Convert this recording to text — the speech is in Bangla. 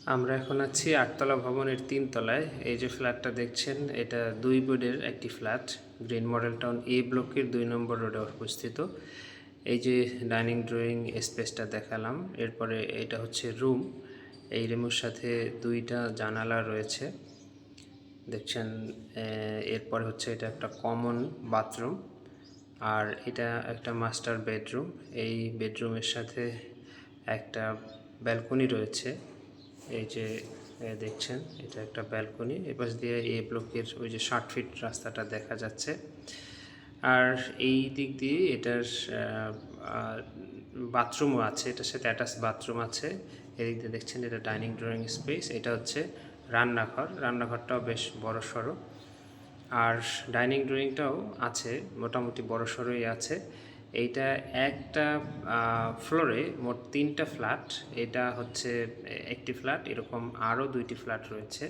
আমরা এখন আছি 8 তলা ভবনের 3 তলায়। এই যে ফ্ল্যাটটা দেখছেন, এটা 2 বেডের একটি ফ্ল্যাট। গ্রিন মডেল টাউন এ ব্লকের 2 নম্বর রোডে অবস্থিত। এই যে ডাইনিং ড্রয়িং স্পেসটা দেখালাম, এরপরে এটা হচ্ছে রুম। এই রুমের সাথে 2টা জানালা রয়েছে দেখছেন। এরপরে হচ্ছে এটা একটা কমন বাথরুম, আর এটা একটা মাস্টার বেডরুম। এই বেডরুমের সাথে একটা ব্যালকনি রয়েছে। এই যে দেখছেন, এটা একটা ব্যালকনি। এপাশ দিয়ে এ ব্লকের ওই যে 60 ফিট রাস্তাটা দেখা যাচ্ছে। আর এই দিক দিয়ে এটার বাথরুমও আছে, এটার সাথে অ্যাটাচ বাথরুম আছে। এদিক দিয়ে দেখছেন এটা ডাইনিং ড্রয়িং স্পেস। এটা হচ্ছে রান্নাঘর। রান্নাঘরটাও বেশ বড়সড়, আর ডাইনিং ড্রয়িংটাও আছে, মোটামুটি বড়সড়ই আছে। এইটা একটা ফ্লোরে মোট 3টা ফ্ল্যাট। এটা হচ্ছে একটি ফ্ল্যাট, এরকম আরও 2টি ফ্ল্যাট রয়েছে।